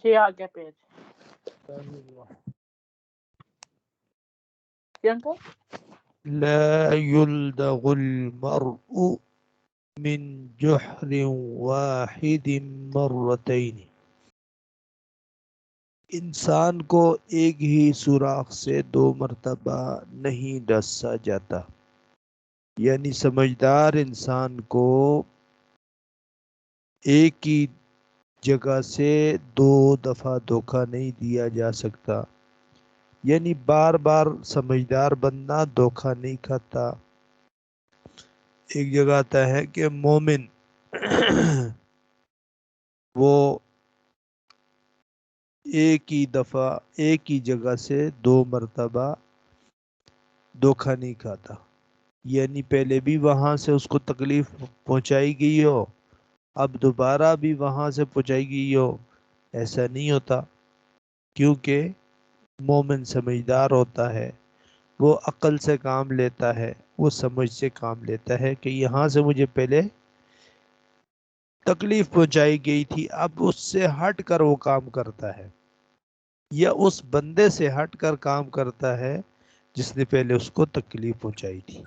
جی آگے پیج لا يلدغ المرء من جحر واحد مرتين، انسان کو ایک ہی سوراخ سے 2 مرتبہ نہیں ڈسا جاتا، یعنی سمجھدار انسان کو ایک ہی جگہ سے 2 دفعہ دھوکہ نہیں دیا جا سکتا، یعنی بار بار سمجھدار بندہ دھوکہ نہیں کھاتا۔ ایک جگہ آتا ہے کہ مومن وہ ایک ہی دفعہ ایک ہی جگہ سے 2 مرتبہ دھوکہ نہیں کھاتا، یعنی پہلے بھی وہاں سے اس کو تکلیف پہنچائی گئی ہو، اب دوبارہ بھی وہاں سے پہنچائی گئی ہو، ایسا نہیں ہوتا، کیونکہ مومن سمجھدار ہوتا ہے، وہ عقل سے کام لیتا ہے، وہ سمجھ سے کام لیتا ہے کہ یہاں سے مجھے پہلے تکلیف پہنچائی گئی تھی، اب اس سے ہٹ کر وہ کام کرتا ہے، یا اس بندے سے ہٹ کر کام کرتا ہے جس نے پہلے اس کو تکلیف پہنچائی تھی۔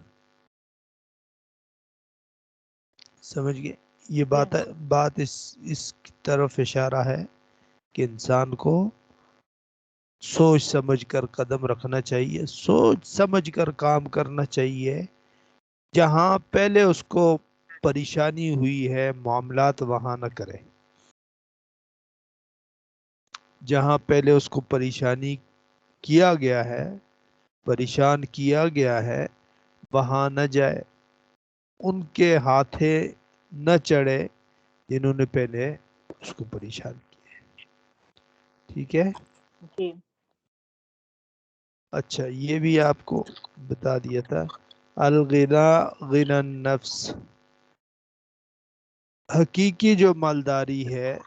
سمجھ گئے؟ یہ بات اس کی طرف اشارہ ہے کہ انسان کو سوچ سمجھ کر قدم رکھنا چاہیے، سوچ سمجھ کر کام کرنا چاہیے، جہاں پہلے اس کو پریشانی ہوئی ہے معاملات وہاں نہ کرے، جہاں پہلے اس کو پریشانی کیا گیا ہے، پریشان کیا گیا ہے، وہاں نہ جائے، ان کے ہاتھے نہ چڑھے جنہوں نے پہلے اس کو پریشان کیا ہے۔ ٹھیک ہے؟ جی اچھا یہ بھی آپ کو بتا دیا تھا، الغنا غنى النفس، حقیقی جو مالداری ہے،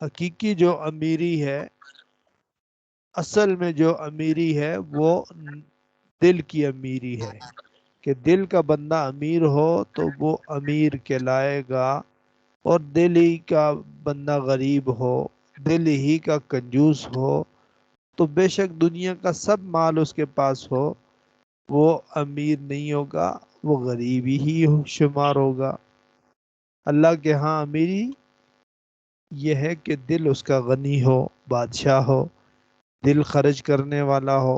حقیقی جو امیری ہے، اصل میں جو امیری ہے وہ دل کی امیری ہے، کہ دل کا بندہ امیر ہو تو وہ امیر کہلائے گا، اور دل ہی کا بندہ غریب ہو، دل ہی کا کنجوس ہو تو بے شک دنیا کا سب مال اس کے پاس ہو، وہ امیر نہیں ہوگا، وہ غریب ہی شمار ہوگا۔ اللہ کے ہاں امیری یہ ہے کہ دل اس کا غنی ہو، بادشاہ ہو، دل خرچ کرنے والا ہو۔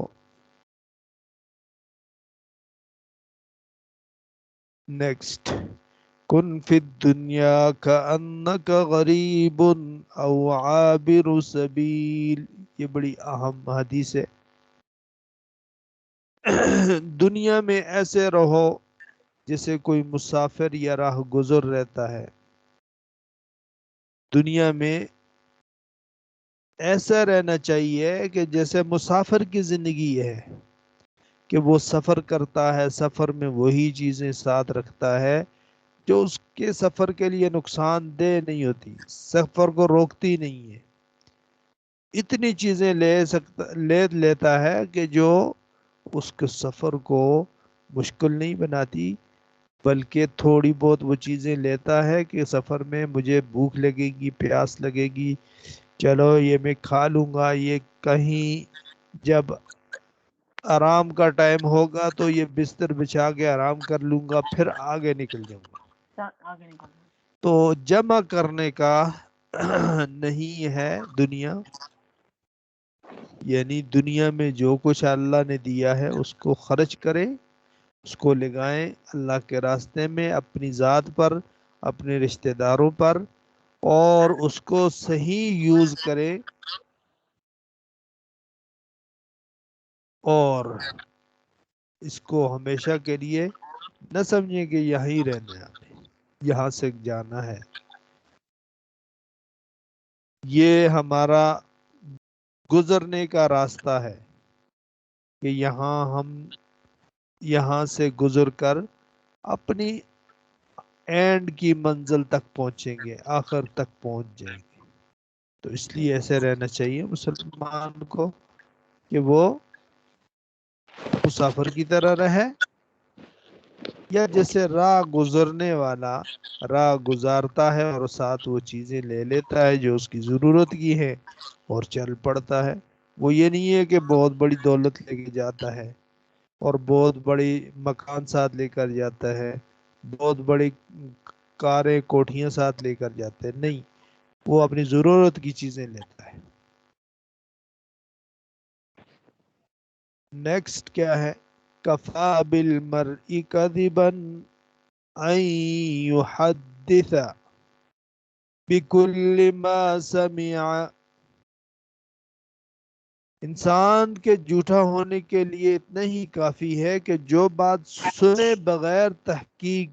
نیکسٹ، کن فی الدنیا کأنک غریب او عابر سبیل، یہ بڑی اہم حدیث ہے۔ دنیا میں ایسے رہو جیسے کوئی مسافر یا راہ گزر رہتا ہے، دنیا میں ایسا رہنا چاہیے کہ جیسے مسافر کی زندگی ہے، کہ وہ سفر کرتا ہے، سفر میں وہی چیزیں ساتھ رکھتا ہے جو اس کے سفر کے لیے نقصان دہ نہیں ہوتی، سفر کو روکتی نہیں ہے، اتنی چیزیں لے لیتا ہے کہ جو اس کے سفر کو مشکل نہیں بناتی، بلکہ تھوڑی بہت وہ چیزیں لیتا ہے کہ سفر میں مجھے بھوک لگے گی، پیاس لگے گی، چلو یہ میں کھا لوں گا، یہ کہیں جب آرام کا ٹائم ہوگا تو یہ بستر بچھا کے آرام کر لوں گا، پھر آگے نکل جاؤں گا۔ آگے نکل تو جمع کرنے کا نہیں ہے دنیا، یعنی دنیا میں جو کچھ اللہ نے دیا ہے اس کو خرچ کرے، اس کو لگائیں اللہ کے راستے میں، اپنی ذات پر، اپنے رشتہ داروں پر، اور اس کو صحیح یوز کرے، اور اس کو ہمیشہ کے لیے نہ سمجھیں کہ یہیں رہنا ہے، یہاں سے جانا ہے۔ یہ ہمارا گزرنے کا راستہ ہے کہ یہاں سے گزر کر اپنی اینڈ کی منزل تک پہنچیں گے، آخر تک پہنچ جائیں گے۔ تو اس لیے ایسے رہنا چاہیے مسلمان کو کہ وہ مسافر کی طرح رہے، یا جیسے راہ گزرنے والا راہ گزارتا ہے اور ساتھ وہ چیزیں لے لیتا ہے جو اس کی ضرورت کی ہے اور چل پڑتا ہے. وہ یہ نہیں ہے کہ بہت بڑی دولت لے کے جاتا ہے اور بہت بڑی مکان ساتھ لے کر جاتا ہے, بہت بڑی کاریں کوٹھیاں ساتھ لے کر جاتے ہیں, نہیں, وہ اپنی ضرورت کی چیزیں لیتا ہے. نیکسٹ کیا ہے؟ کفا بالمرء کذبا ان یحدث بکل ما سمع. انسان کے جھوٹا ہونے کے لیے اتنا ہی کافی ہے کہ جو بات سنے بغیر تحقیق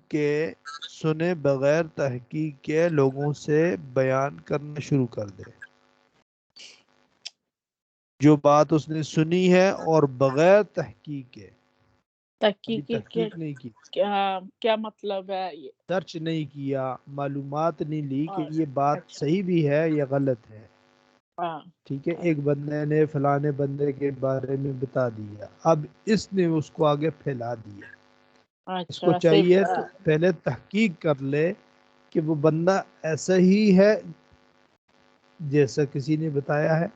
کے لوگوں سے بیان کرنا شروع کر دے. جو بات اس نے سنی ہے اور بغیر تحقیق کے, ابھی تحقیق تحقیق نہیں کی, کیا مطلب ہے یہ؟ سرچ نہیں کیا, معلومات نہیں لی کہ یہ بات اچھا. صحیح بھی ہے یا غلط ہے. ہاں ٹھیک ہے, ایک بندے نے فلانے بندے کے بارے میں بتا دیا, اب اس نے اس کو آگے پھیلا دیا. اس کو اچھا چاہیے صرف تو پہلے تحقیق کر لے کہ وہ بندہ ایسا ہی ہے جیسا کسی نے بتایا ہے,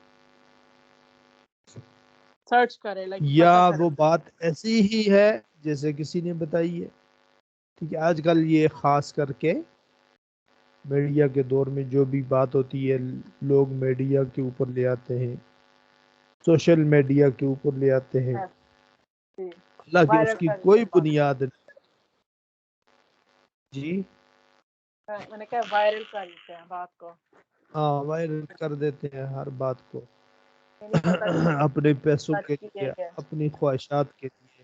سرچ کرے یا پتہ کرے. وہ بات ایسی ہی ہے جیسے کسی نے بتائی ہے. ٹھیک ہے, آج کل یہ خاص کر کے میڈیا کے دور میں جو بھی بات ہوتی ہے لوگ میڈیا کے اوپر لے آتے ہیں, سوشل میڈیا کے اوپر لے آتے ہیں, جی حالانکہ اس وائرل کی کر دیتے کوئی ہیں بات. بنیاد نہیں. جی میں نے کہا وائرل کر دیتے ہیں بات کو. ہاں, وائرل کر دیتے ہیں ہر بات کو یہ نہیں پتہ اپنے پیسوں سچ کے کی ہے لیے, کیا. اپنی خواہشات کے لیے,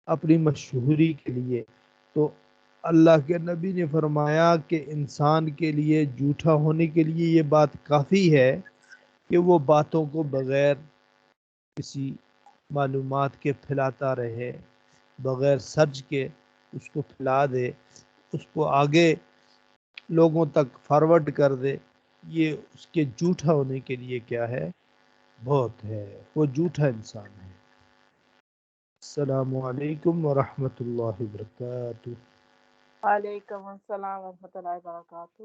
اپنی مشہوری کے لیے. تو اللہ کے نبی نے فرمایا کہ انسان کے لیے جھوٹا ہونے کے لیے یہ بات کافی ہے کہ وہ باتوں کو بغیر کسی معلومات کے پھیلاتا رہے, بغیر سرچ کے اس کو پھیلا دے, اس کو آگے لوگوں تک فارورڈ کر دے. یہ اس کے جھوٹا ہونے کے لیے کیا ہے؟ بہت ہے, وہ جھوٹا انسان ہے. السلام علیکم ورحمۃ اللہ وبرکاتہ. وعلیکم السلام ورحمۃ اللہ وبرکاتہ.